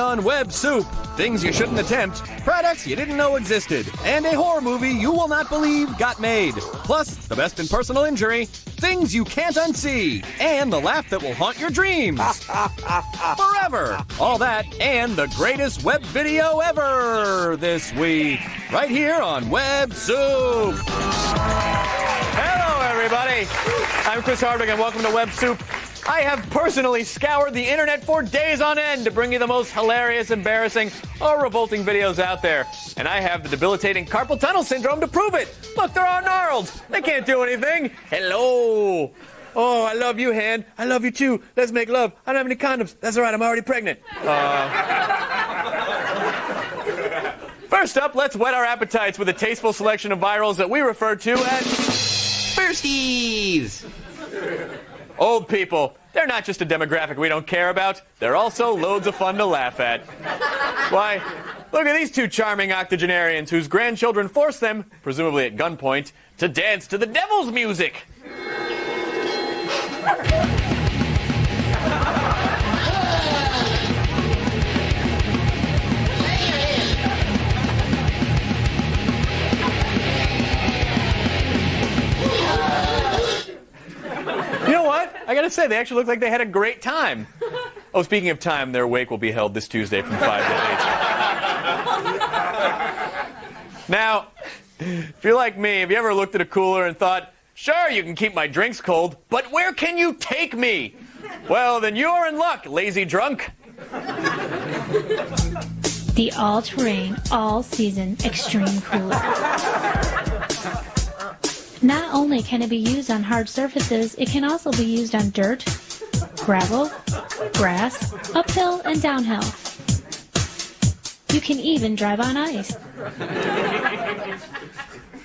on Web Soup. Things you shouldn't attempt, products you didn't know existed, and a horror movie you will not believe got made. Plus, the best in personal injury, things you can't unsee, and the laugh that will haunt your dreams. Forever. All that and the greatest web video ever this week. Right here on Web Soup. Hello, everybody. I'm Chris Hardwick, and welcome to Web Soup. I have personally scoured the internet for days on end to bring you the most hilarious, embarrassing, or revolting videos out there. And I have the debilitating carpal tunnel syndrome to prove it. Look, they're all gnarled. They can't do anything. Hello. Oh, I love you, Han. I love you, too. Let's make love. I don't have any condoms. That's all right. I'm already pregnant. First up, let's whet our appetites with a tasteful selection of virals that we refer to as Firsties. Old people, they're not just a demographic we don't care about. They're also loads of fun to laugh at. Why, look at these two charming octogenarians whose grandchildren force them, presumably at gunpoint, to dance to the devil's music. You know what? I gotta say, they actually look like they had a great time. Oh, speaking of time, their wake will be held this Tuesday from 5 to 8. Now, if you're like me, have you ever looked at a cooler and thought, sure, you can keep my drinks cold, but where can you take me? Well, then you're in luck, lazy drunk. The all-terrain, all-season Extreme Cooler. Not only can it be used on hard surfaces, it can also be used on dirt, gravel, grass, uphill, and downhill. You can even drive on ice.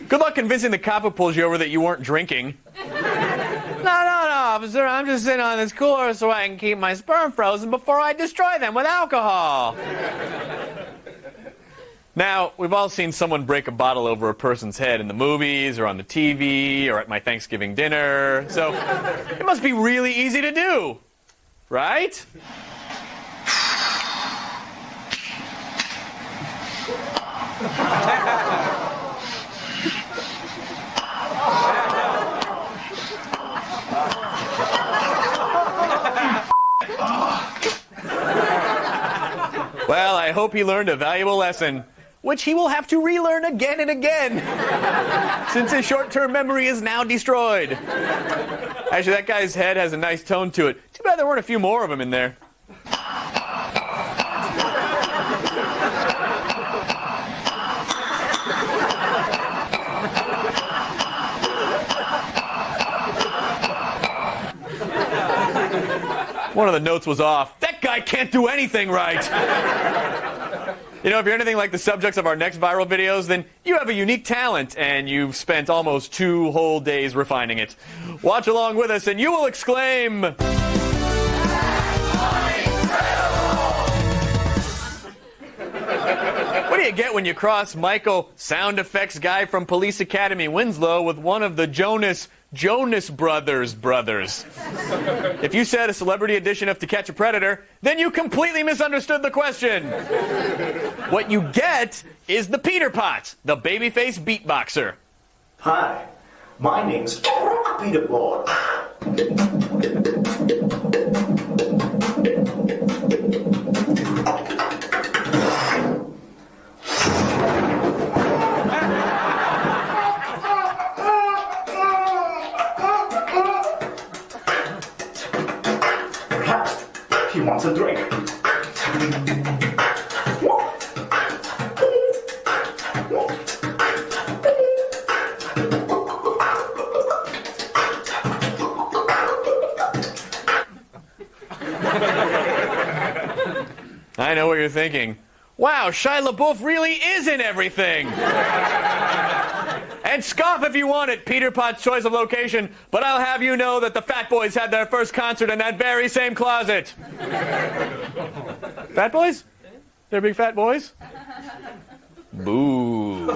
Good luck convincing the cop who pulls you over that you weren't drinking. No, officer. I'm just sitting on this cooler so I can keep my sperm frozen before I destroy them with alcohol. Now, we've all seen someone break a bottle over a person's head in the movies or on the TV or at my Thanksgiving dinner. So it must be really easy to do, right? Well, I hope he learned a valuable lesson, which he will have to relearn again and again, since his short-term memory is now destroyed. Actually, that guy's head has a nice tone to it. Too bad there weren't a few more of them in there. One of the notes was off. That guy can't do anything right. You know, if you're anything like the subjects of our next viral videos, then you have a unique talent, and you've spent almost 2 whole days refining it. Watch along with us, and you will exclaim... What do you get when you cross Michael, sound effects guy from Police Academy Winslow, with one of the Jonas Brothers? If you said a celebrity edition of To Catch a Predator, then you completely misunderstood the question. What you get is the Peter Pot, the babyface beatboxer. Hi, my name's Peter Pot. He wants a drink. I know what you're thinking. Wow, Shia LaBeouf really is in everything. And scoff if you want it, Peter Pot's choice of location, but I'll have you know that the Fat Boys had their first concert in that very same closet. Fat Boys? They're big fat boys? Boo.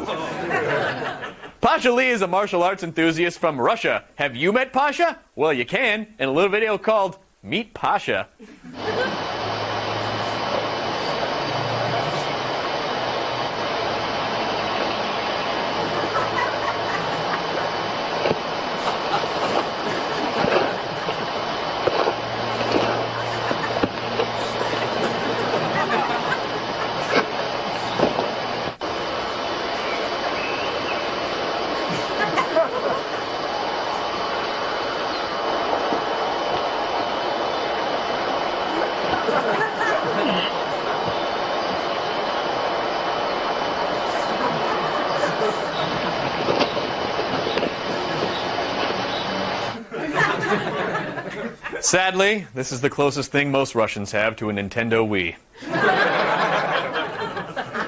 Pasha Lee is a martial arts enthusiast from Russia. Have you met Pasha? Well, you can, in a little video called Meet Pasha. Sadly, this is the closest thing most Russians have to a Nintendo Wii.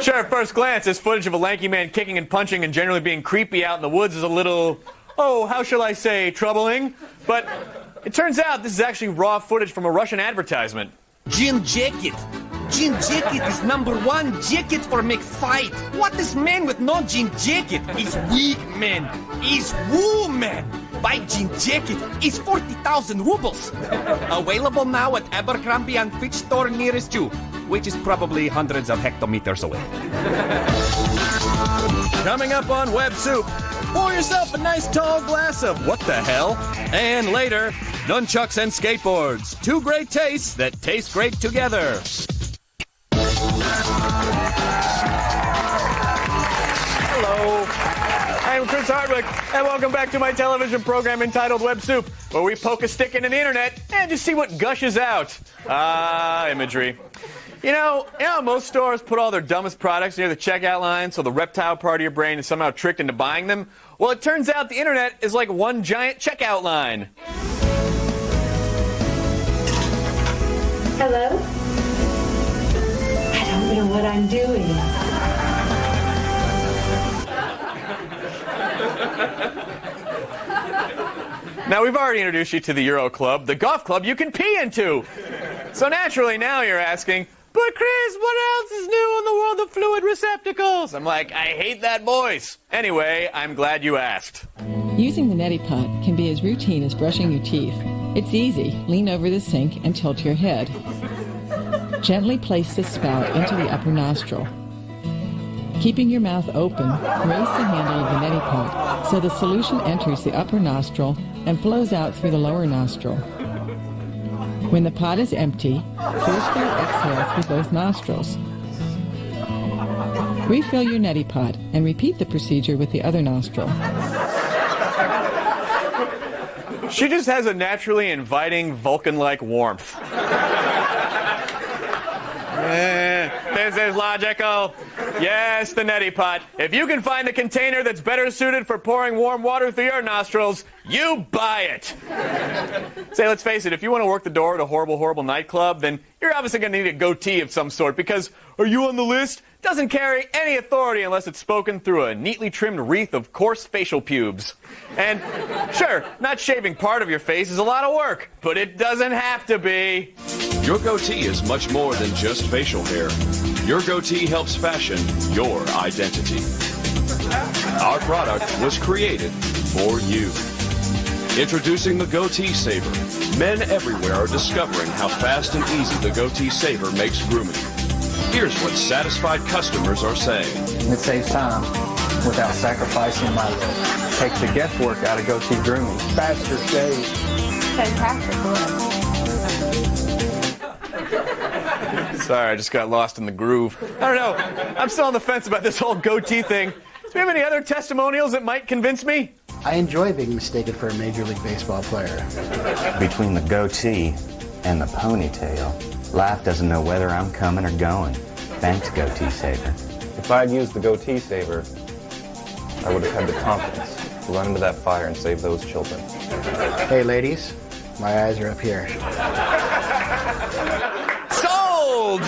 Sure, at first glance, this footage of a lanky man kicking and punching and generally being creepy out in the woods is a little, oh, how shall I say, troubling. But it turns out this is actually raw footage from a Russian advertisement. Jean jacket. Jean jacket is #1 jacket for make fight. What is man with no jean jacket? Is weak man. Is woman. Buy jean jacket is 40,000 rubles. Available now at Abercrombie and Fitch store nearest you, which is probably hundreds of hectometers away. Coming up on Web Soup, pour yourself a nice tall glass of what the hell? And later, nunchucks and skateboards. Two great tastes that taste great together. Hello, I'm Chris Hardwick, and welcome back to my television program entitled Web Soup, where we poke a stick in the internet and just see what gushes out. Imagery. You know most stores put all their dumbest products near the checkout line so the reptile part of your brain is somehow tricked into buying them? Well, it turns out the internet is like one giant checkout line. Hello? I don't know what I'm doing. Now, we've already introduced you to the Euro Club, the golf club you can pee into. So naturally, now you're asking, but Chris, what else is new in the world of fluid receptacles? I'm like, I hate that voice. Anyway, I'm glad you asked. Using the neti pot can be as routine as brushing your teeth. It's easy. Lean over the sink and tilt your head. Gently place the spout into the upper nostril. Keeping your mouth open, raise the handle of the neti pot so the solution enters the upper nostril and flows out through the lower nostril. When the pot is empty, forcefully exhale through both nostrils. Refill your neti pot and repeat the procedure with the other nostril. She just has a naturally inviting Vulcan-like warmth. This is logical. Yes, the neti pot. If you can find a container that's better suited for pouring warm water through your nostrils, you buy it. Say, let's face it, if you want to work the door at a horrible, horrible nightclub, then you're obviously going to need a goatee of some sort because, are you on the list? Doesn't carry any authority unless it's spoken through a neatly trimmed wreath of coarse facial pubes. And sure, not shaving part of your face is a lot of work, but it doesn't have to be. Your goatee is much more than just facial hair. Your goatee helps fashion your identity. Our product was created for you. Introducing the Goatee Saver. Men everywhere are discovering how fast and easy the Goatee Saver makes grooming. Here's what satisfied customers are saying. It saves time without sacrificing my look. Takes the guesswork out of goatee grooming. Faster shave. Fantastic look. Sorry, I just got lost in the groove. I don't know. I'm still on the fence about this whole goatee thing. Do we have any other testimonials that might convince me? I enjoy being mistaken for a Major League Baseball player. Between the goatee and the ponytail, life doesn't know whether I'm coming or going. Thanks, Goatee Saver. If I had used the Goatee Saver, I would have had the confidence to run into that fire and save those children. Hey, ladies, my eyes are up here. Sold!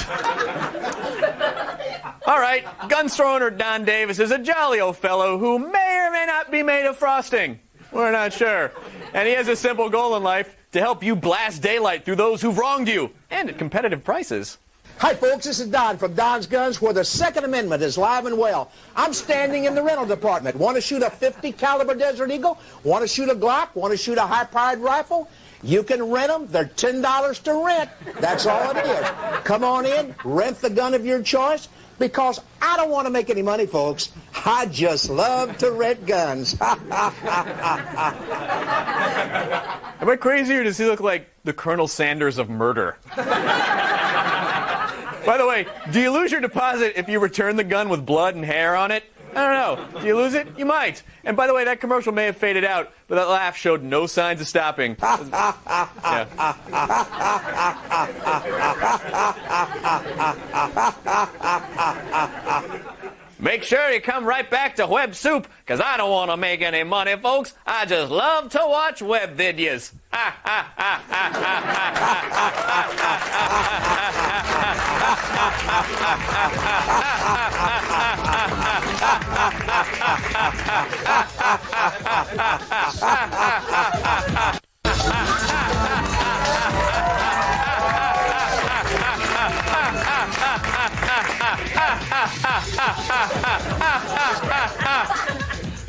All right, gun store owner Don Davis is a jolly old fellow who may or may not be made of frosting. We're not sure. And he has a simple goal in life, to help you blast daylight through those who've wronged you, and at competitive prices. Hi, folks. This is Don from Don's Guns, where the Second Amendment is live and well. I'm standing in the rental department. Want to shoot a .50 caliber Desert Eagle? Want to shoot a Glock? Want to shoot a high-powered rifle? You can rent them. They're $10 to rent. That's all it is. Come on in, rent the gun of your choice, because I don't want to make any money, folks. I just love to rent guns. Am I crazy, or does he look like the Colonel Sanders of murder? By the way, do you lose your deposit if you return the gun with blood and hair on it? I don't know. Do you lose it? You might. And by the way, that commercial may have faded out, but that laugh showed no signs of stopping. Yeah. Make sure you come right back to Web Soup, because I don't want to make any money, folks. I just love to watch web videos.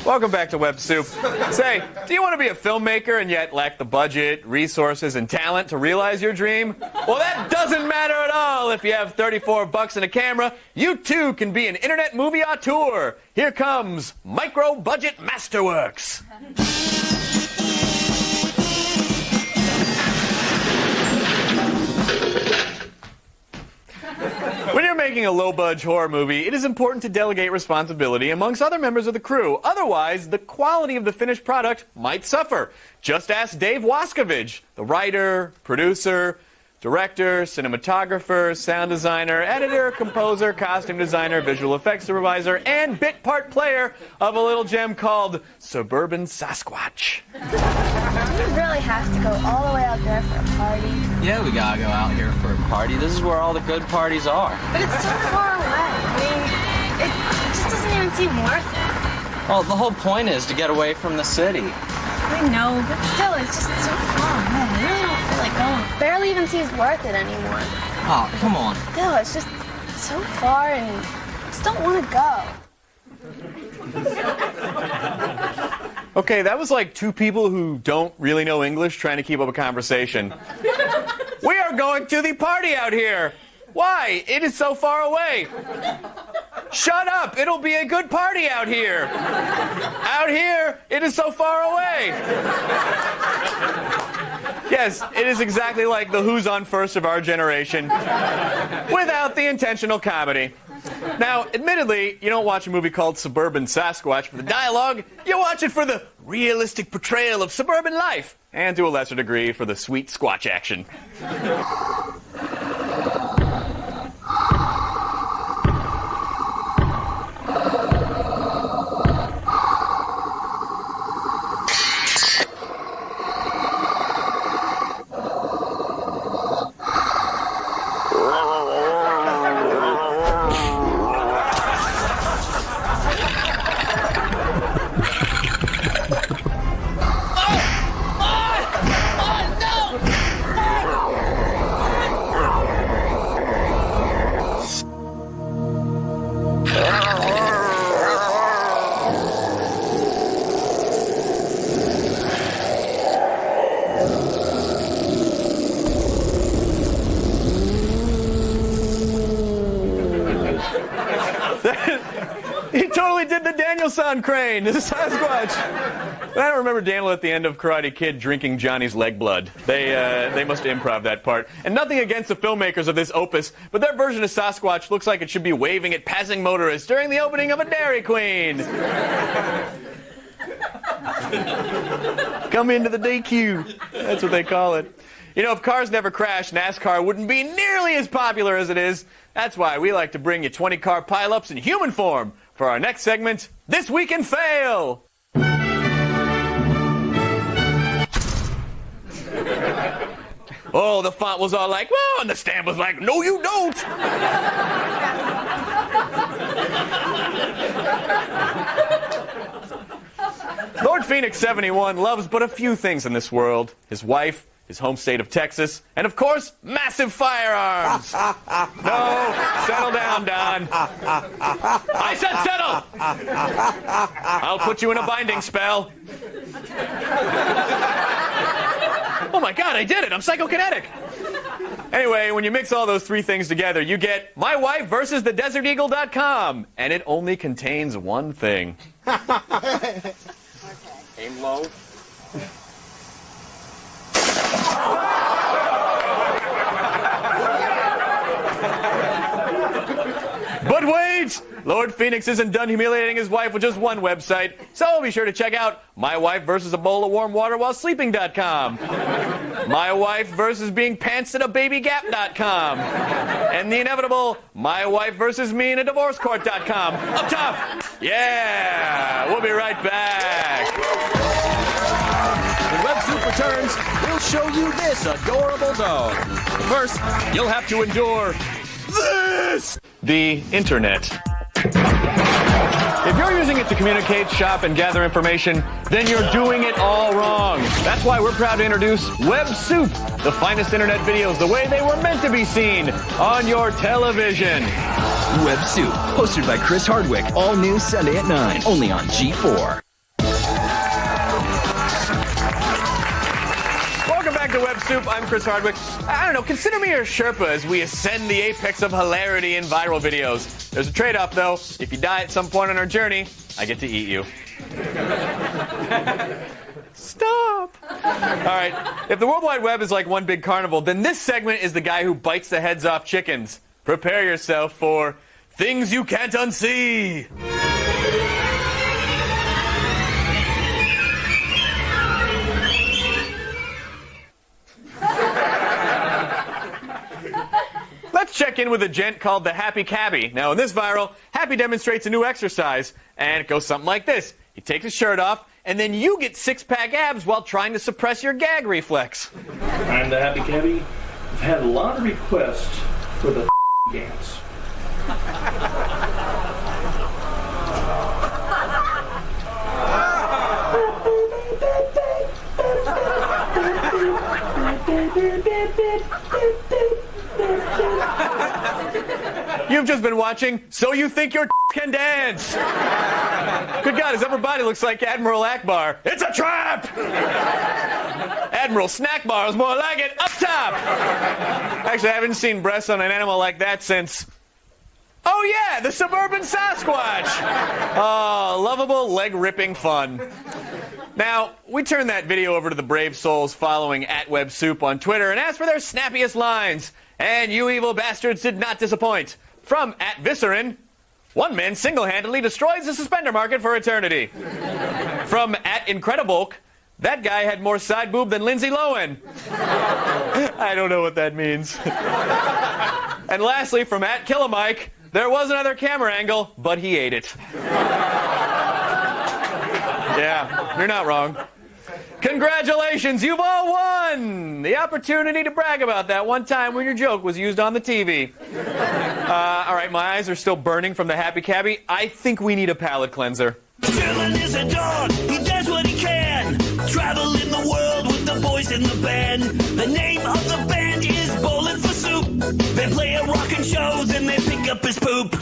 Welcome back to Web Soup. Say, do you want to be a filmmaker and yet lack the budget, resources, and talent to realize your dream? Well, that doesn't matter at all. If you have $34 and a camera, you too can be an internet movie auteur. Here comes Micro Budget Masterworks. When you're making a low-budget horror movie, it is important to delegate responsibility amongst other members of the crew. Otherwise, the quality of the finished product might suffer. Just ask Dave Wascovich, the writer, producer, director, cinematographer, sound designer, editor, composer, costume designer, visual effects supervisor, and bit part player of a little gem called Suburban Sasquatch. Do we really have to go all the way out there for a party? Yeah, we gotta go out here for a party. This is where all the good parties are. But it's so far away. I mean, it just doesn't even seem worth it. Well, the whole point is to get away from the city. I know, but still, it's just so far away. I really don't feel like going. Barely even seems worth it anymore. Oh, come on. Still, it's just so far and I just don't want to go. Okay, that was like two people who don't really know English trying to keep up a conversation. We are going to the party out here. Why? It is so far away. Shut up. It'll be a good party out here. Out here, it is so far away. Yes, it is exactly like the Who's on First of our generation, without the intentional comedy. Now, admittedly, you don't watch a movie called Suburban Sasquatch for the dialogue. You watch it for the realistic portrayal of suburban life, and to a lesser degree for the sweet squatch action. He totally did the Daniel-san crane, the Sasquatch. I don't remember Daniel at the end of Karate Kid drinking Johnny's leg blood. They must improv that part. And nothing against the filmmakers of this opus, but their version of Sasquatch looks like it should be waving at passing motorists during the opening of a Dairy Queen. Come into the DQ. That's what they call it. You know, if cars never crashed, NASCAR wouldn't be nearly as popular as it is. That's why we like to bring you 20 car pileups in human form for our next segment, This Week in Fail. Oh, the font was all like, whoa, and the stamp was like, no, you don't. Lord Phoenix 71 loves but a few things in this world. His wife, his home state of Texas, and of course, massive firearms. No, settle down, Don. I said settle! I'll put you in a binding spell. Oh my God, I did it! I'm psychokinetic! Anyway, when you mix all those three things together, you get My Wife versus TheDesertEagle.com, and it only contains one thing. Aim low. But wait! Lord Phoenix isn't done humiliating his wife with just one website, so be sure to check out My Wife versus a bowl of warm water while sleeping.com, My Wife versus being pantsed at a babygap.com, and the inevitable My Wife versus me in a divorce court.com. Up top! Yeah! We'll be right back. The Web Soup returns, we'll show you this adorable dog. First, you'll have to endure this! The internet. If you're using it to communicate, shop, and gather information, then you're doing it all wrong. That's why we're proud to introduce Web Soup, the finest internet videos the way they were meant to be seen on your television. Web Soup, hosted by Chris Hardwick, all new Sunday at 9, only on G4. Welcome back to Web Soup. I'm Chris Hardwick. I don't know, consider me your Sherpa as we ascend the apex of hilarity in viral videos. There's a trade-off, though. If you die at some point on our journey, I get to eat you. Stop. All right, if the World Wide Web is like one big carnival, then this segment is the guy who bites the heads off chickens. Prepare yourself for things you can't unsee. Let's check in with a gent called the Happy Cabbie. Now, in this viral, Happy demonstrates a new exercise, and it goes something like this. He takes his shirt off, and then you get six-pack abs while trying to suppress your gag reflex. I'm the Happy Cabbie. I've had a lot of requests for the dance. You've just been watching So You Think Your Can Dance. Good God, his upper body looks like Admiral Akbar. It's a trap! Admiral Snack Bar is more like it up top. Actually, I haven't seen breasts on an animal like that since... Oh yeah, the suburban Sasquatch. Oh, lovable, leg-ripping fun. Now, we turned that video over to the brave souls following @WebSoup on Twitter and asked for their snappiest lines. And you evil bastards did not disappoint. From @Viscerin, one man single-handedly destroys the suspender market for eternity. From @Incredivolk, that guy had more side boob than Lindsay Lohan. I don't know what that means. And lastly, from @Killamike, there was another camera angle, but he ate it. Yeah, you're not wrong. Congratulations, you've all won the opportunity to brag about that one time when your joke was used on the TV. All right, my eyes are still burning from the Happy Cabbie. I think we need a palate cleanser. Sherman is a dog, he does what he can. Travel in the world with the boys in the band. The name of the band is Bowling for Soup. They play a rockin' show, then they pick up his poop.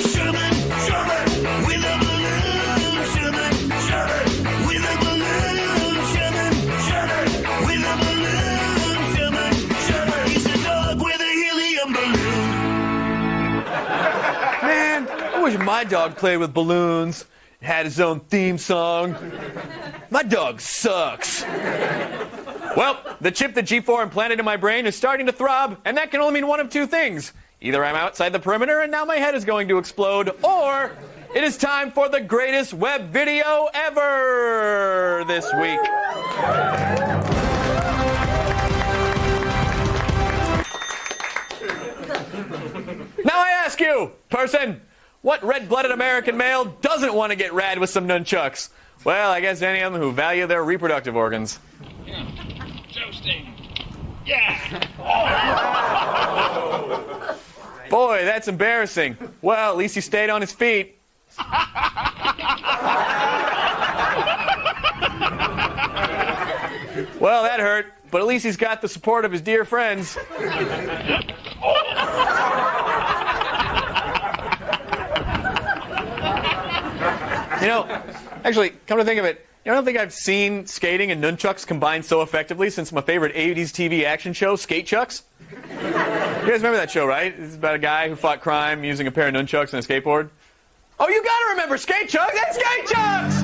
Sherman, Sherman, with a balloon. Sherman, Sherman, with a balloon. Sherman, Sherman, with a balloon. Sherman, Sherman, he's a dog with a helium balloon. Man, I wish my dog played with balloons. Had his own theme song. My dog sucks. Well, the chip that G4 implanted in my brain is starting to throb, and that can only mean one of two things. Either I'm outside the perimeter and now my head is going to explode, or it is time for the greatest web video ever this week. Now I ask you, person, what red-blooded American male doesn't want to get rad with some nunchucks? Well, I guess any of them who value their reproductive organs. Yeah. Toasting. Yeah. Boy, that's embarrassing. Well, at least he stayed on his feet. Well, that hurt, but at least he's got the support of his dear friends. You know, actually, come to think of it, I don't think I've seen skating and nunchucks combined so effectively since my favorite 80s TV action show, Skate Chucks. You guys remember that show, right? It's about a guy who fought crime using a pair of nunchucks and a skateboard. Oh, you gotta remember Skate Chucks! That's Skate Chucks!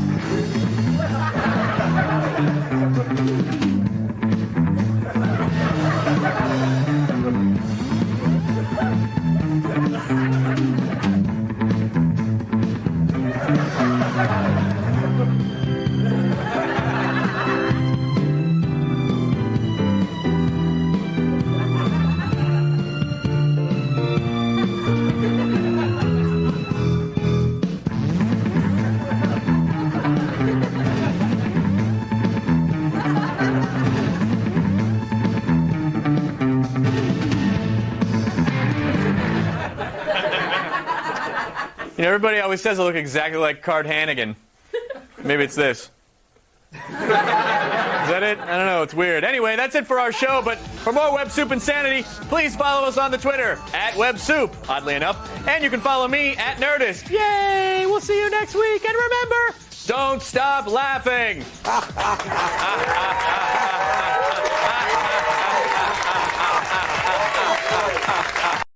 everybody always says I look exactly like Card Hannigan. Maybe it's this. Is that it? I don't know. It's weird. Anyway, that's it for our show. But for more Web Soup insanity, please follow us on the Twitter @WebSoup, oddly enough. And you can follow me @Nerdist. Yay! We'll see you next week. And remember, don't stop laughing.